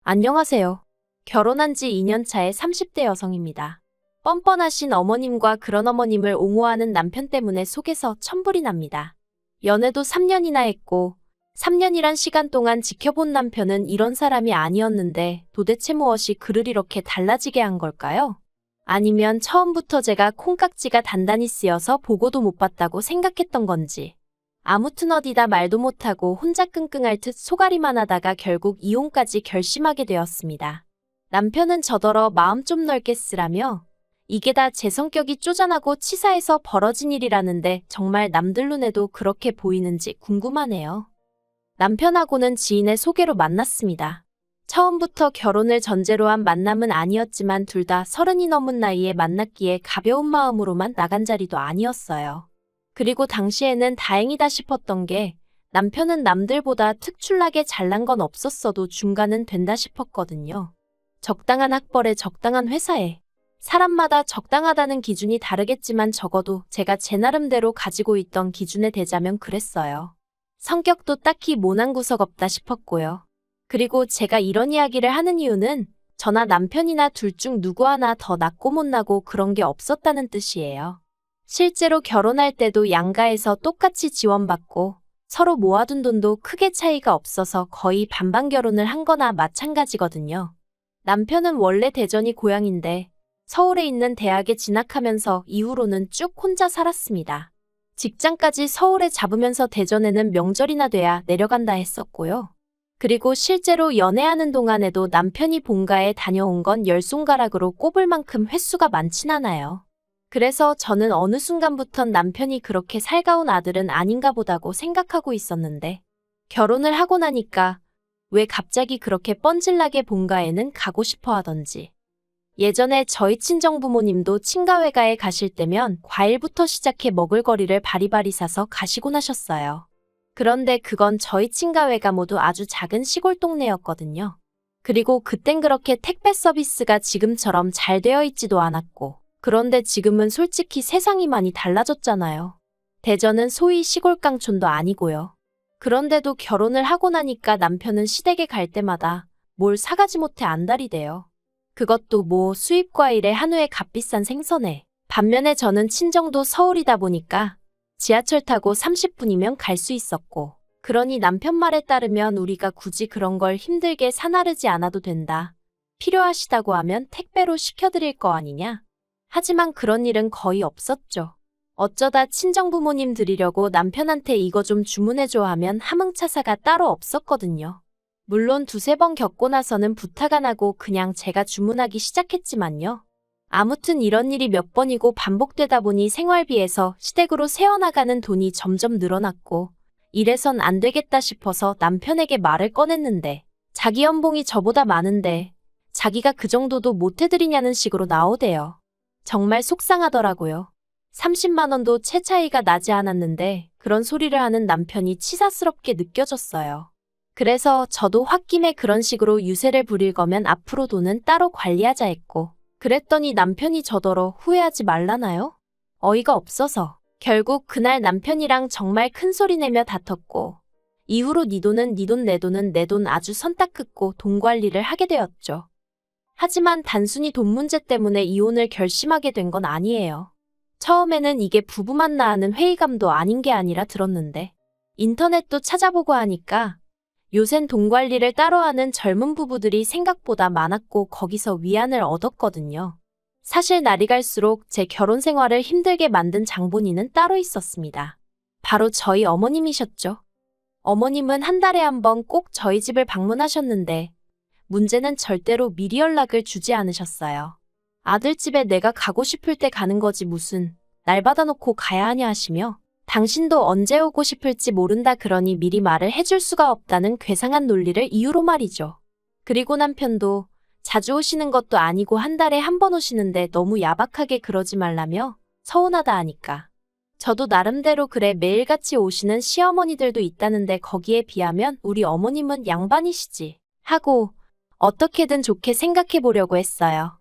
안녕하세요. 결혼한 지 2년 차의 30대 여성입니다. 뻔뻔하신 어머님과 그런 어머님을 옹호하는 남편 때문에 속에서 천불이 납니다. 연애도 3년이나 했고 3년이란 시간 동안 지켜본 남편은 이런 사람이 아니었는데 도대체 무엇이 그를 이렇게 달라지게 한 걸까요? 아니면 처음부터 제가 콩깍지가 단단히 쓰여서 보고도 못 봤다고 생각했던 건지. 아무튼 어디다 말도 못하고 혼자 끙끙 앓듯 속앓이만 하다가 결국 이혼까지 결심하게 되었습니다. 남편은 저더러 마음 좀 넓게 쓰라며 이게 다 제 성격이 쪼잔하고 치사해서 벌어진 일이라는데 정말 남들 눈에도 그렇게 보이는지 궁금하네요. 남편하고는 지인의 소개로 만났습니다. 처음부터 결혼을 전제로 한 만남은 아니었지만 둘 다 30이 넘은 나이에 만났기에 가벼운 마음으로만 나간 자리도 아니었어요. 그리고 당시에는 다행이다 싶었던 게 남편은 남들보다 특출나게 잘난 건 없었어도 중간은 된다 싶었거든요. 적당한 학벌에 적당한 회사에 사람마다 적당하다는 기준이 다르겠지만 적어도 제가 제 나름대로 가지고 있던 기준에 대자면 그랬어요. 성격도 딱히 모난 구석 없다 싶었고요. 그리고 제가 이런 이야기를 하는 이유는 저나 남편이나 둘 중 누구 하나 더 낳고 못 나고 그런 게 없었다는 뜻이에요. 실제로 결혼할 때도 양가에서 똑같이 지원받고 서로 모아둔 돈도 크게 차이가 없어서 거의 반반 결혼을 한 거나 마찬가지거든요. 남편은 원래 대전이 고향인데 서울에 있는 대학에 진학하면서 이후로는 쭉 혼자 살았습니다. 직장까지 서울에 잡으면서 대전에는 명절이나 돼야 내려간다 했었고요. 그리고 실제로 연애하는 동안에도 남편이 본가에 다녀온 건 10손가락으로 꼽을 만큼 횟수가 많진 않아요. 그래서 저는 어느 순간부턴 남편이 그렇게 살가운 아들은 아닌가 보다고 생각하고 있었는데 결혼을 하고 나니까 왜 갑자기 그렇게 뻔질나게 본가에는 가고 싶어 하던지. 예전에 저희 친정부모님도 친가회가에 가실 때면 과일부터 시작해 먹을거리를 바리바리 사서 가시곤 하셨어요. 그런데 그건 저희 친가회가 모두 아주 작은 시골 동네였거든요. 그리고 그땐 그렇게 택배 서비스가 지금처럼 잘 되어 있지도 않았고 그런데 지금은 솔직히 세상이 많이 달라졌잖아요. 대전은 소위 시골 깡촌도 아니고요. 그런데도 결혼을 하고 나니까 남편은 시댁에 갈 때마다 뭘 사가지 못해 안달이 돼요. 그것도 뭐 수입 과일에 한우에 값비싼 생선에. 반면에 저는 친정도 서울이다 보니까 지하철 타고 30분이면 갈 수 있었고 그러니 남편 말에 따르면 우리가 굳이 그런 걸 힘들게 사나르지 않아도 된다. 필요하시다고 하면 택배로 시켜드릴 거 아니냐? 하지만 그런 일은 거의 없었죠. 어쩌다 친정부모님 드리려고 남편한테 이거 좀 주문해줘 하면 함흥차사가 따로 없었거든요. 물론 두세 번 겪고 나서는 부탁 안 하고 그냥 제가 주문하기 시작했지만요. 아무튼 이런 일이 몇 번이고 반복되다 보니 생활비에서 시댁으로 새어나가는 돈이 점점 늘어났고 이래선 안 되겠다 싶어서 남편에게 말을 꺼냈는데 자기 연봉이 저보다 많은데 자기가 그 정도도 못 해드리냐는 식으로 나오대요. 정말 속상하더라고요. 30만 원도 채 차이가 나지 않았는데 그런 소리를 하는 남편이 치사스럽게 느껴졌어요. 그래서 저도 홧김에 그런 식으로 유세를 부릴 거면 앞으로 돈은 따로 관리하자 했고 그랬더니 남편이 저더러 후회하지 말라나요? 어이가 없어서 결국 그날 남편이랑 정말 큰 소리 내며 다퉜고 이후로 네 돈은 네 돈 내 돈은 내 돈 아주 선 딱 긋고 돈 관리를 하게 되었죠. 하지만 단순히 돈 문제 때문에 이혼을 결심하게 된 건 아니에요. 처음에는 이게 부부만 낳는 회의감도 아닌 게 아니라 들었는데 인터넷도 찾아보고 하니까 요샌 돈 관리를 따로 하는 젊은 부부들이 생각보다 많았고 거기서 위안을 얻었거든요. 사실 날이 갈수록 제 결혼 생활을 힘들게 만든 장본인은 따로 있었습니다. 바로 저희 어머님이셨죠. 어머님은 한 달에 한 번 꼭 저희 집을 방문하셨는데 문제는 절대로 미리 연락을 주지 않으셨어요. 아들 집에 내가 가고 싶을 때 가는 거지 무슨 날 받아놓고 가야 하냐 하시며 당신도 언제 오고 싶을지 모른다 그러니 미리 말을 해줄 수가 없다는 괴상한 논리를 이유로 말이죠. 그리고 남편도 자주 오시는 것도 아니고 한 달에 한 번 오시는데 너무 야박하게 그러지 말라며 서운하다 하니까. 저도 나름대로 그래 매일같이 오시는 시어머니들도 있다는데 거기에 비하면 우리 어머님은 양반이시지 하고 어떻게든 좋게 생각해 보려고 했어요.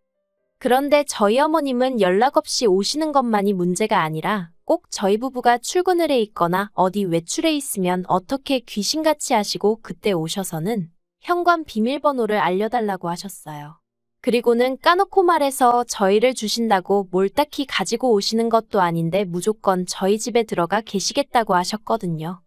그런데 저희 어머님은 연락 없이 오시는 것만이 문제가 아니라 꼭 저희 부부가 출근을 해 있거나 어디 외출해 있으면 어떻게 귀신같이 하시고 그때 오셔서는 현관 비밀번호를 알려달라고 하셨어요. 그리고는 까놓고 말해서 저희를 주신다고 뭘 딱히 가지고 오시는 것도 아닌데 무조건 저희 집에 들어가 계시겠다고 하셨거든요.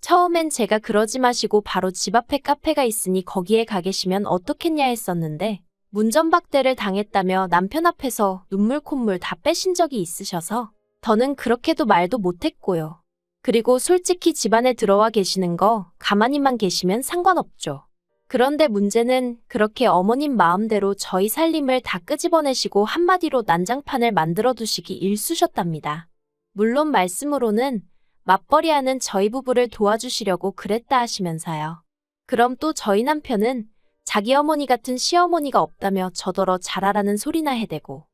처음엔 제가 그러지 마시고 바로 집 앞에 카페가 있으니 거기에 가 계시면 어떻겠냐 했었는데 문전박대를 당했다며 남편 앞에서 눈물 콧물 다 빼신 적이 있으셔서 더는 그렇게도 말도 못했고요. 그리고 솔직히 집안에 들어와 계시는 거 가만히만 계시면 상관없죠. 그런데 문제는 그렇게 어머님 마음대로 저희 살림을 다 끄집어내시고 한마디로 난장판을 만들어 두시기 일쑤셨답니다. 물론 말씀으로는 맞벌이하는 저희 부부를 도와주시려고 그랬다 하시면서요. 그럼 또 저희 남편은 자기 어머니 같은 시어머니가 없다며 저더러 잘하라는 소리나 해대고.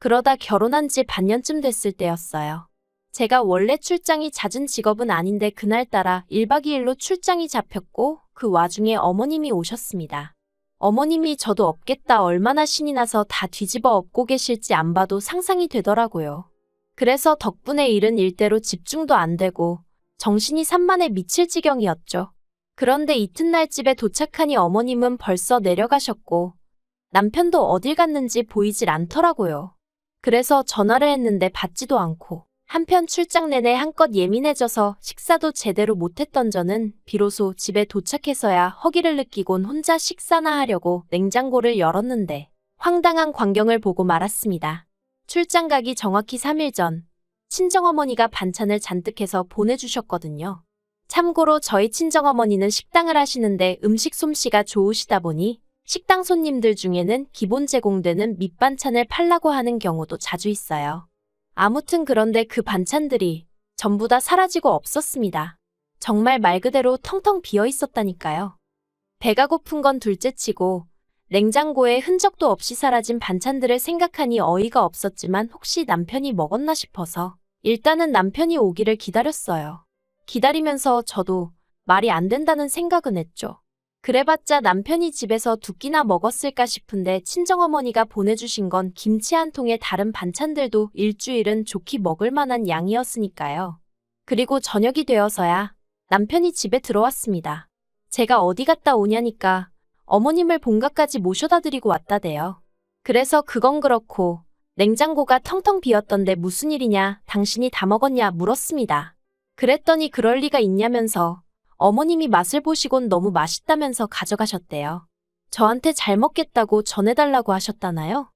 그러다 결혼한 지 반년쯤 됐을 때였어요. 제가 원래 출장이 잦은 직업은 아닌데 그날따라 1박 2일로 출장이 잡혔고 그 와중에 어머님이 오셨습니다. 어머님이 저도 없겠다 얼마나 신이 나서 다 뒤집어 엎고 계실지 안 봐도 상상이 되더라고요. 그래서 덕분에 일은 일대로 집중도 안 되고 정신이 산만해 미칠 지경이었죠. 그런데 이튿날 집에 도착하니 어머님은 벌써 내려가셨고 남편도 어딜 갔는지 보이질 않더라고요. 그래서 전화를 했는데 받지도 않고 한편 출장 내내 한껏 예민해져서 식사도 제대로 못했던 저는 비로소 집에 도착해서야 허기를 느끼곤 혼자 식사나 하려고 냉장고를 열었는데 황당한 광경을 보고 말았습니다. 출장 가기 정확히 3일 전 친정어머니가 반찬을 잔뜩 해서 보내주셨거든요. 참고로 저희 친정어머니는 식당을 하시는데 음식 솜씨가 좋으시다 보니 식당 손님들 중에는 기본 제공되는 밑반찬을 팔라고 하는 경우도 자주 있어요. 아무튼 그런데 그 반찬들이 전부 다 사라지고 없었습니다. 정말 말 그대로 텅텅 비어 있었다니까요. 배가 고픈 건 둘째치고 냉장고에 흔적도 없이 사라진 반찬들을 생각하니 어이가 없었지만 혹시 남편이 먹었나 싶어서 일단은 남편이 오기를 기다렸어요. 기다리면서 저도 말이 안 된다는 생각은 했죠. 그래봤자 남편이 집에서 두 끼나 먹었을까 싶은데 친정어머니가 보내주신 건 김치 한 통에 다른 반찬들도 일주일은 좋게 먹을 만한 양이었으니까요. 그리고 저녁이 되어서야 남편이 집에 들어왔습니다. 제가 어디 갔다 오냐니까 어머님을 본가까지 모셔다 드리고 왔다대요. 그래서 그건 그렇고 냉장고가 텅텅 비었던데 무슨 일이냐, 당신이 다 먹었냐 물었습니다. 그랬더니 그럴 리가 있냐면서 어머님이 맛을 보시곤 너무 맛있다면서 가져가셨대요. 저한테 잘 먹겠다고 전해달라고 하셨다나요?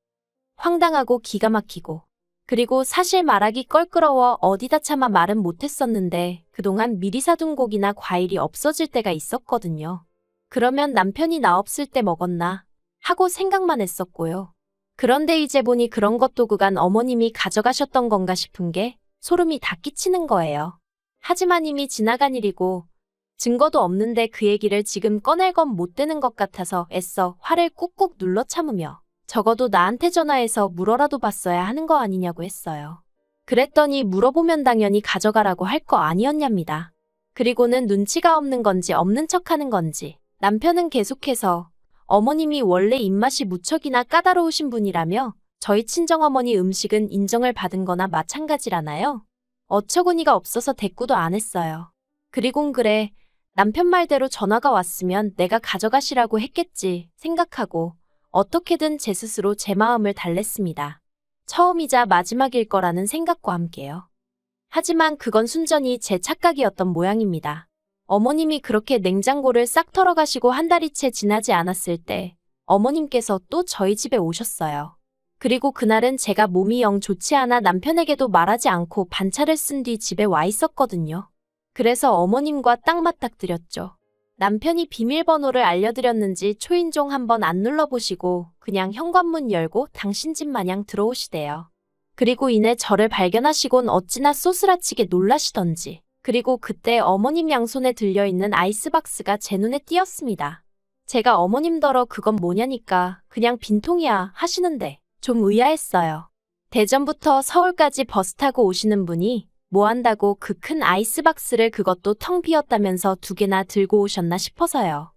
황당하고 기가 막히고. 그리고 사실 말하기 껄끄러워 어디다 차마 말은 못했었는데 그동안 미리 사둔 고기나 과일이 없어질 때가 있었거든요. 그러면 남편이 나 없을 때 먹었나 하고 생각만 했었고요. 그런데 이제 보니 그런 것도 그간 어머님이 가져가셨던 건가 싶은 게 소름이 다 끼치는 거예요. 하지만 이미 지나간 일이고 증거도 없는데 그 얘기를 지금 꺼낼 건 못 되는 것 같아서 애써 화를 꾹꾹 눌러 참으며 적어도 나한테 전화해서 물어라도 봤어야 하는 거 아니냐고 했어요. 그랬더니 물어보면 당연히 가져가라고 할 거 아니었냐입니다. 그리고는 눈치가 없는 건지 없는 척하는 건지 남편은 계속해서 어머님이 원래 입맛이 무척이나 까다로우신 분이라며 저희 친정어머니 음식은 인정을 받은 거나 마찬가지라나요? 어처구니가 없어서 대꾸도 안 했어요. 그리곤 그래, 남편 말대로 전화가 왔으면 내가 가져가시라고 했겠지 생각하고 어떻게든 제 스스로 제 마음을 달랬습니다. 처음이자 마지막일 거라는 생각과 함께요. 하지만 그건 순전히 제 착각이었던 모양입니다. 어머님이 그렇게 냉장고를 싹 털어가시고 한 달이 채 지나지 않았을 때 어머님께서 또 저희 집에 오셨어요. 그리고 그날은 제가 몸이 영 좋지 않아 남편에게도 말하지 않고 반차를 쓴 뒤 집에 와 있었거든요. 그래서 어머님과 딱 맞닥뜨렸죠. 남편이 비밀번호를 알려드렸는지 초인종 한번 안 눌러보시고 그냥 현관문 열고 당신 집 마냥 들어오시대요. 그리고 이내 저를 발견하시곤 어찌나 쏘스라치게 놀라시던지. 그리고 그때 어머님 양손에 들려있는 아이스박스가 제 눈에 띄었습니다. 제가 어머님더러 그건 뭐냐니까 그냥 빈통이야 하시는데 좀 의아했어요. 대전부터 서울까지 버스 타고 오시는 분이 뭐 한다고 그 큰 아이스박스를 그것도 텅 비었다면서 2개나 들고 오셨나 싶어서요.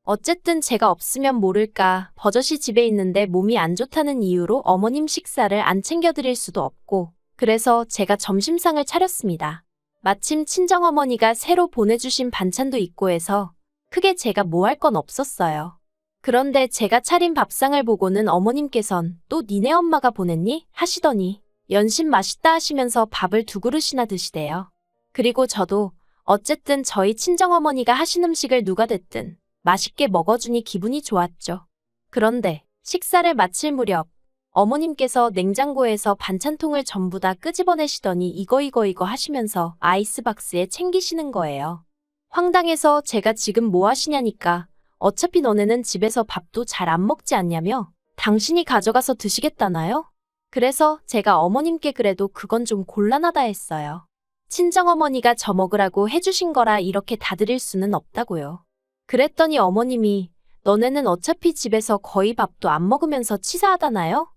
어쨌든 제가 없으면 모를까 버젓이 집에 있는데 몸이 안 좋다는 이유로 어머님 식사를 안 챙겨드릴 수도 없고 그래서 제가 점심상을 차렸습니다. 마침 친정어머니가 새로 보내주신 반찬도 있고 해서 크게 제가 뭐 할 건 없었어요. 그런데 제가 차린 밥상을 보고는 어머님께선 또 니네 엄마가 보냈니? 하시더니 연신 맛있다 하시면서 밥을 2그릇이나 드시대요. 그리고 저도 어쨌든 저희 친정어머니가 하신 음식을 누가 됐든 맛있게 먹어주니 기분이 좋았죠. 그런데 식사를 마칠 무렵 어머님께서 냉장고에서 반찬통을 전부 다 끄집어내시더니 이거 하시면서 아이스박스에 챙기시는 거예요. 황당해서 제가 지금 뭐 하시냐니까 어차피 너네는 집에서 밥도 잘 안 먹지 않냐며 당신이 가져가서 드시겠다나요? 그래서 제가 어머님께 그래도 그건 좀 곤란하다 했어요. 친정어머니가 저 먹으라고 해주신 거라 이렇게 다 드릴 수는 없다고요. 그랬더니 어머님이 너네는 어차피 집에서 거의 밥도 안 먹으면서 치사하다나요?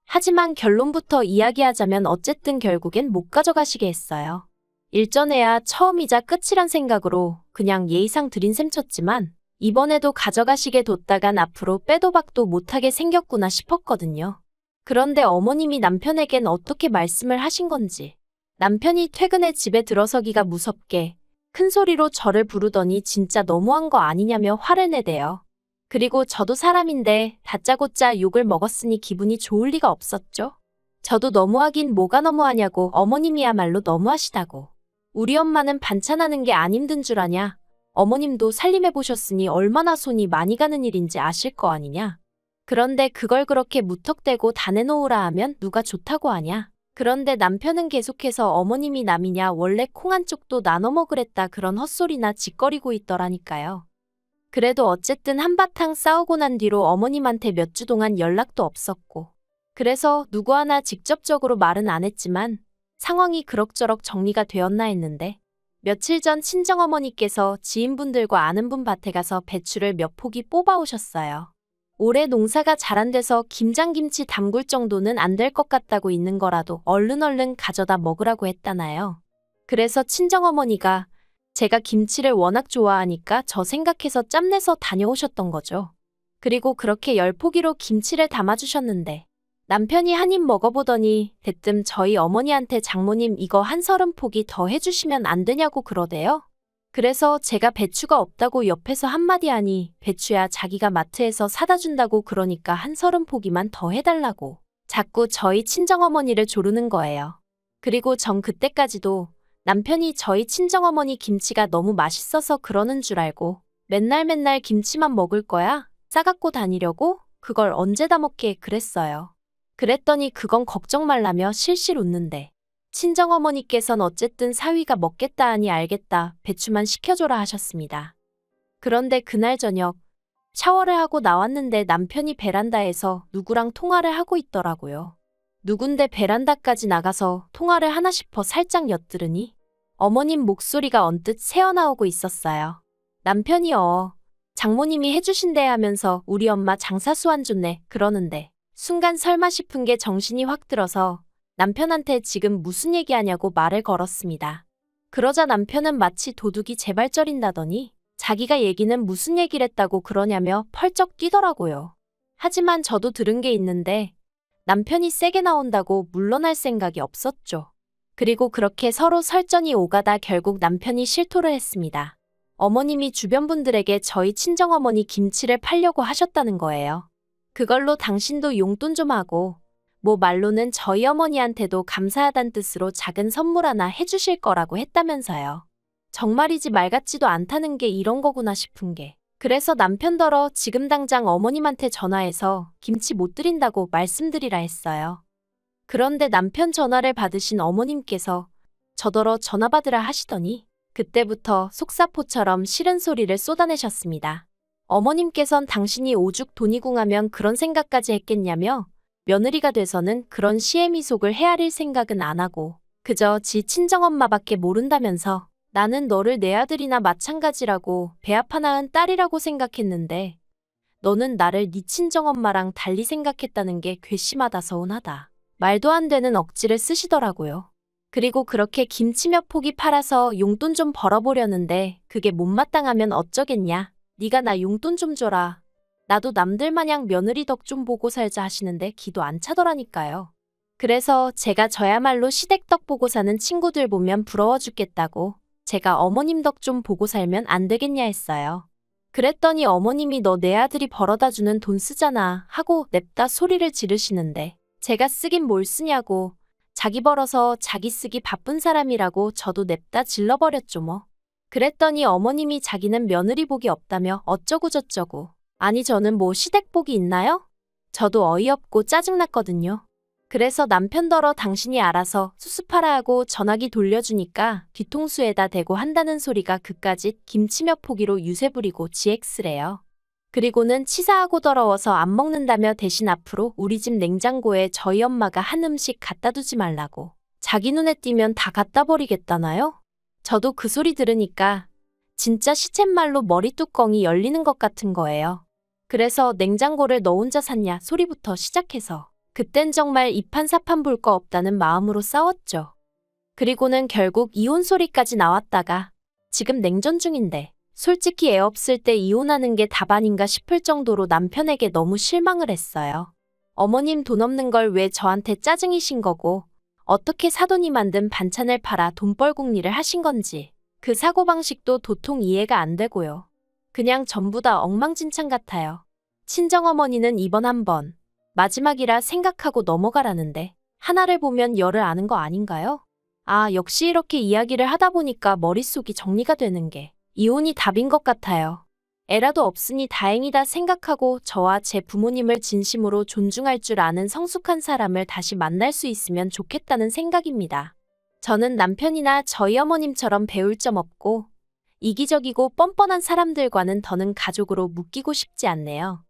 하지만 결론부터 이야기하자면 어쨌든 결국엔 못 가져가시게 했어요. 일전에야 처음이자 끝이란 생각으로 그냥 예의상 드린 셈 쳤지만 이번에도 가져가시게 뒀다간 앞으로 빼도 박도 못하게 생겼구나 싶었거든요. 그런데 어머님이 남편에겐 어떻게 말씀을 하신 건지 남편이 퇴근해 집에 들어서기가 무섭게 큰 소리로 저를 부르더니 진짜 너무한 거 아니냐며 화를 내대요. 그리고 저도 사람인데 다짜고짜 욕을 먹었으니 기분이 좋을 리가 없었죠. 저도 너무하긴 뭐가 너무하냐고 어머님이야말로 너무하시다고. 우리 엄마는 반찬하는 게 안 힘든 줄 아냐. 어머님도 살림해보셨으니 얼마나 손이 많이 가는 일인지 아실 거 아니냐. 그런데 그걸 그렇게 무턱대고 다 내놓으라 하면 누가 좋다고 하냐. 그런데 남편은 계속해서 어머님이 남이냐 원래 콩 한 쪽도 나눠 먹으랬다 그런 헛소리나 짓거리고 있더라니까요. 그래도 어쨌든 한바탕 싸우고 난 뒤로 어머님한테 몇 주 동안 연락도 없었고 그래서 누구 하나 직접적으로 말은 안 했지만 상황이 그럭저럭 정리가 되었나 했는데 며칠 전 친정어머니께서 지인분들과 아는 분 밭에 가서 배추를 몇 포기 뽑아오셨어요. 올해 농사가 잘 안 돼서 김장김치 담글 정도는 안 될 것 같다고 있는 거라도 얼른 가져다 먹으라고 했다나요. 그래서 친정어머니가 제가 김치를 워낙 좋아하니까 저 생각해서 짬내서 다녀오셨던 거죠. 그리고 그렇게 10포기로 김치를 담아주셨는데 남편이 한 입 먹어보더니 대뜸 저희 어머니한테 장모님 이거 한 30포기 더 해주시면 안 되냐고 그러대요. 그래서 제가 배추가 없다고 옆에서 한마디 하니 배추야 자기가 마트에서 사다 준다고 그러니까 한 30포기만 더 해달라고 자꾸 저희 친정어머니를 조르는 거예요. 그리고 전 그때까지도 남편이 저희 친정어머니 김치가 너무 맛있어서 그러는 줄 알고 맨날 김치만 먹을 거야? 싸갖고 다니려고? 그걸 언제 다 먹게 그랬어요. 그랬더니 그건 걱정 말라며 실실 웃는데 친정어머니께선 어쨌든 사위가 먹겠다 하니 알겠다 배추만 시켜줘라 하셨습니다. 그런데 그날 저녁 샤워를 하고 나왔는데 남편이 베란다에서 누구랑 통화를 하고 있더라고요. 누군데 베란다까지 나가서 통화를 하나 싶어 살짝 엿들으니 어머님 목소리가 언뜻 새어나오고 있었어요. 남편이 장모님이 해주신대 하면서 우리 엄마 장사수 안 좋네 그러는데 순간 설마 싶은 게 정신이 확 들어서 남편한테 지금 무슨 얘기하냐고 말을 걸었습니다. 그러자 남편은 마치 도둑이 재발절인다더니 자기가 얘기는 무슨 얘기를 했다고 그러냐며 펄쩍 뛰더라고요. 하지만 저도 들은 게 있는데 남편이 세게 나온다고 물러날 생각이 없었죠. 그리고 그렇게 서로 설전이 오가다 결국 남편이 실토를 했습니다. 어머님이 주변 분들에게 저희 친정어머니 김치를 팔려고 하셨다는 거예요. 그걸로 당신도 용돈 좀 하고 뭐 말로는 저희 어머니한테도 감사하단 뜻으로 작은 선물 하나 해주실 거라고 했다면서요. 정말이지 말 같지도 않다는 게 이런 거구나 싶은 게. 그래서 남편더러 지금 당장 어머님한테 전화해서 김치 못 드린다고 말씀드리라 했어요. 그런데 남편 전화를 받으신 어머님께서 저더러 전화 받으라 하시더니 그때부터 속사포처럼 싫은 소리를 쏟아내셨습니다. 어머님께선 당신이 오죽 돈이 궁하면 그런 생각까지 했겠냐며 며느리가 돼서는 그런 시애미속을 헤아릴 생각은 안 하고 그저 지 친정엄마밖에 모른다면서 나는 너를 내 아들이나 마찬가지라고 배 아파 낳은 딸이라고 생각했는데 너는 나를 네 친정엄마랑 달리 생각했다는 게 괘씸하다 서운하다. 말도 안 되는 억지를 쓰시더라고요. 그리고 그렇게 김치 몇 포기 팔아서 용돈 좀 벌어보려는데 그게 못마땅하면 어쩌겠냐. 네가 나 용돈 좀 줘라. 나도 남들 마냥 며느리 덕 좀 보고 살자 하시는데 기도 안 차더라니까요. 그래서 제가 저야말로 시댁 덕 보고 사는 친구들 보면 부러워 죽겠다고 제가 어머님 덕 좀 보고 살면 안 되겠냐 했어요. 그랬더니 어머님이 너 내 아들이 벌어다 주는 돈 쓰잖아 하고 냅다 소리를 지르시는데 제가 쓰긴 뭘 쓰냐고 자기 벌어서 자기 쓰기 바쁜 사람이라고 저도 냅다 질러버렸죠 뭐. 그랬더니 어머님이 자기는 며느리 복이 없다며 어쩌고저쩌고. 아니 저는 뭐 시댁복이 있나요? 저도 어이없고 짜증났거든요. 그래서 남편더러 당신이 알아서 수습하라 하고 전화기 돌려주니까 뒤통수에다 대고 한다는 소리가 그까짓 김치 몇 포기로 유세 부리고 GX래요. 그리고는 치사하고 더러워서 안 먹는다며 대신 앞으로 우리 집 냉장고에 저희 엄마가 한 음식 갖다 두지 말라고. 자기 눈에 띄면 다 갖다 버리겠다나요? 저도 그 소리 들으니까 진짜 시쳇말로 머리 뚜껑이 열리는 것 같은 거예요. 그래서 냉장고를 너 혼자 샀냐 소리부터 시작해서 그땐 정말 이판사판 볼 거 없다는 마음으로 싸웠죠. 그리고는 결국 이혼 소리까지 나왔다가 지금 냉전 중인데 솔직히 애 없을 때 이혼하는 게 답 아닌가 싶을 정도로 남편에게 너무 실망을 했어요. 어머님 돈 없는 걸 왜 저한테 짜증이신 거고 어떻게 사돈이 만든 반찬을 팔아 돈벌궁리를 하신 건지 그 사고방식도 도통 이해가 안 되고요. 그냥 전부 다 엉망진창 같아요. 친정어머니는 이번 한 번 마지막이라 생각하고 넘어가라는데 하나를 보면 열을 아는 거 아닌가요? 아, 역시 이렇게 이야기를 하다 보니까 머릿속이 정리가 되는 게 이혼이 답인 것 같아요. 애라도 없으니 다행이다 생각하고 저와 제 부모님을 진심으로 존중할 줄 아는 성숙한 사람을 다시 만날 수 있으면 좋겠다는 생각입니다. 저는 남편이나 저희 어머님처럼 배울 점 없고 이기적이고 뻔뻔한 사람들과는 더는 가족으로 묶이고 싶지 않네요.